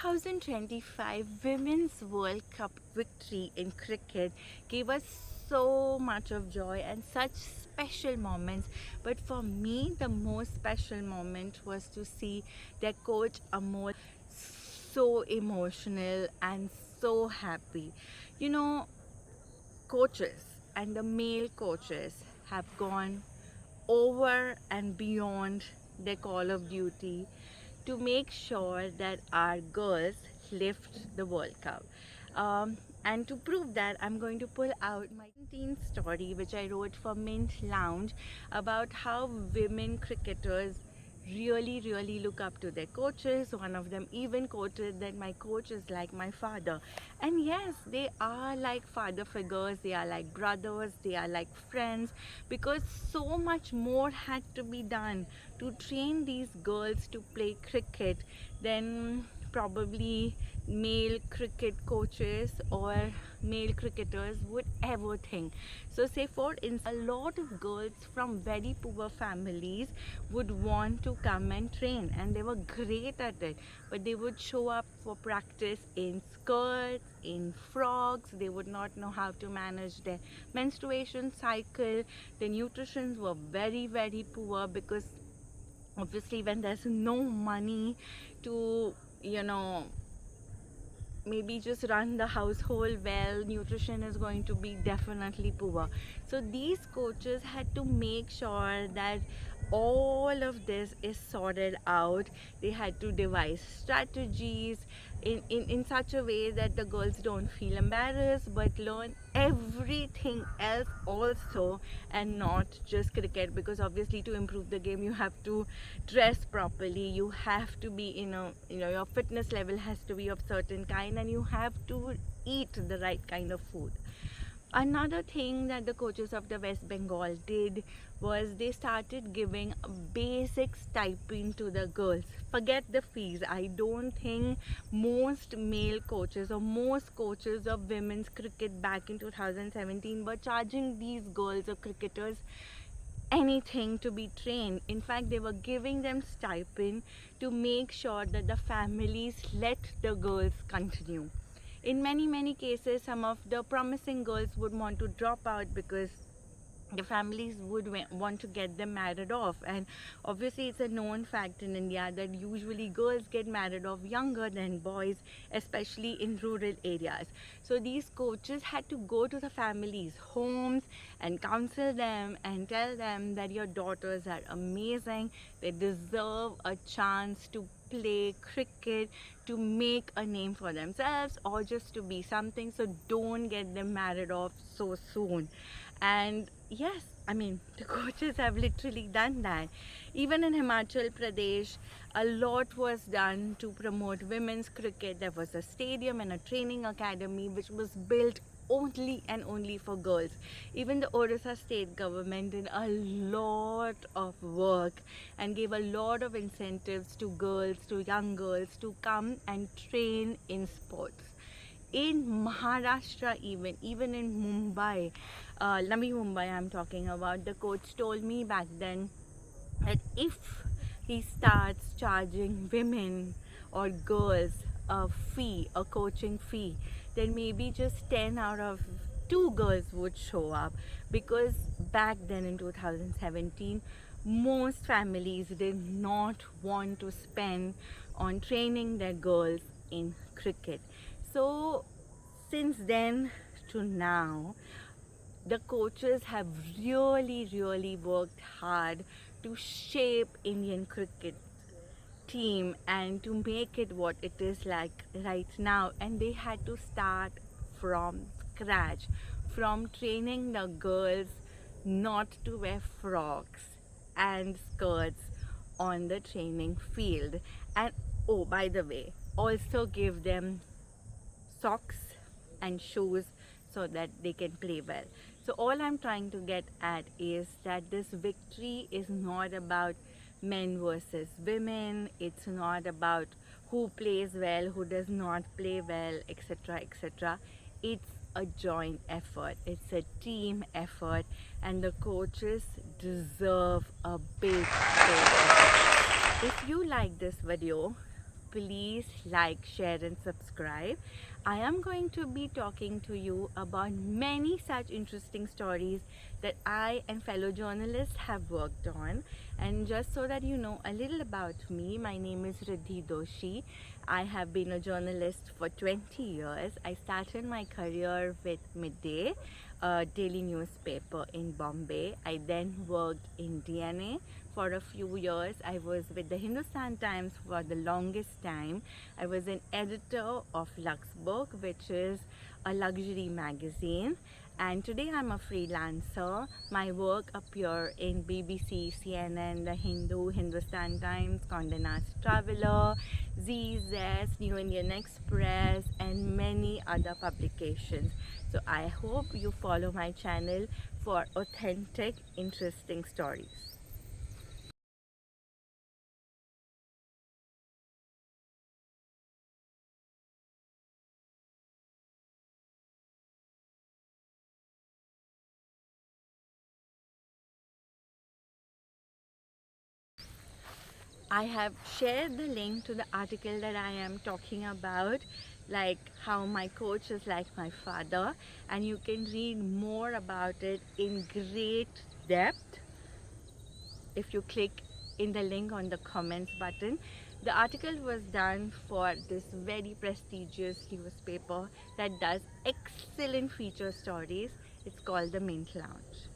2025 Women's World Cup victory in cricket gave us so much of joy and such special moments. But for me, the most special moment was to see their coach Amol so emotional and so happy. You know, coaches and the male coaches have gone over and beyond their call of duty to make sure that our girls lift the World Cup. And to prove that, I'm going to pull out my teen story, which I wrote for Mint Lounge, about how women cricketers really look up to their coaches. One of them even quoted that my coach is like my father. And yes, they are like father figures, they are like brothers, they are like friends, because so much more had to be done to train these girls to play cricket than probably male cricket coaches or male cricketers would ever think. So say for instance, a lot of girls from very poor families would want to come and train, and they were great at it, but they would show up for practice in skirts, in frogs. They would not know how to manage their menstruation cycle. The nutritions were very poor, because obviously when there's no money to, you know, maybe just run the household well, nutrition is going to be definitely poor. So these coaches had to make sure that all of this is sorted out. They had to devise strategies in such a way that the girls don't feel embarrassed but learn everything else also, and not just cricket, because obviously to improve the game you have to dress properly, you have to be your fitness level has to be of certain kind, and you have to eat the right kind of food. Another thing that the coaches of the West Bengal did was they started giving a basic stipend to the girls. Forget the fees. I don't think most male coaches or most coaches of women's cricket back in 2017 were charging these girls or cricketers anything to be trained. In fact, they were giving them stipend to make sure that the families let the girls continue. In many cases, some of the promising girls would want to drop out because the families would want to get them married off. And obviously it's a known fact in India that usually girls get married off younger than boys, especially in rural areas. So these coaches had to go to the families' homes and counsel them and tell them that your daughters are amazing, they deserve a chance to play cricket, to make a name for themselves, or just to be something. So don't get them married off so soon. And yes, I mean, the coaches have literally done that. Even in Himachal Pradesh, a lot was done to promote women's cricket. There was a stadium and a training academy which was built only and only for girls. Even the Odisha state government did a lot of work and gave a lot of incentives to girls, to young girls, to come and train in sports. In Maharashtra, even in Mumbai, Navi Mumbai I'm talking about, the coach told me back then that if he starts charging women or girls a fee, a coaching fee, then maybe just 10 out of 2 girls would show up, because back then in 2017 most families did not want to spend on training their girls in cricket. So since then to now, the coaches have really worked hard to shape Indian cricket team and to make it what it is like right now. And they had to start from scratch, from training the girls not to wear frocks and skirts on the training field. And oh, by the way, also give them socks and shoes so that they can play well. So all I'm trying to get at is that this victory is not about men versus women. It's not about who plays well, who does not play well, etc. It's a joint effort. It's a team effort, and the coaches deserve a big effort. If you like this video, please like, share and subscribe. I am going to be talking to you about many such interesting stories that I and fellow journalists have worked on. And just so that you know a little about me, my name is Riddhi Doshi. I have been a journalist for 20 years. I started my career with Midday, a daily newspaper in Bombay. I then worked in DNA for a few years. I was with the Hindustan Times for the longest time. I was an editor of Luxbook, which is a luxury magazine. And today I'm a freelancer. My work appear in BBC, CNN, The Hindu, Hindustan Times, Condé Nast Traveller, ZZ, New Indian Express, and many other publications. So I hope you follow my channel for authentic, interesting stories. I have shared the link to the article that I am talking about, like how my coach is like my father, and you can read more about it in great depth if you click in the link on the comments button. The article was done for this very prestigious newspaper that does excellent feature stories. It's called the Mint Lounge.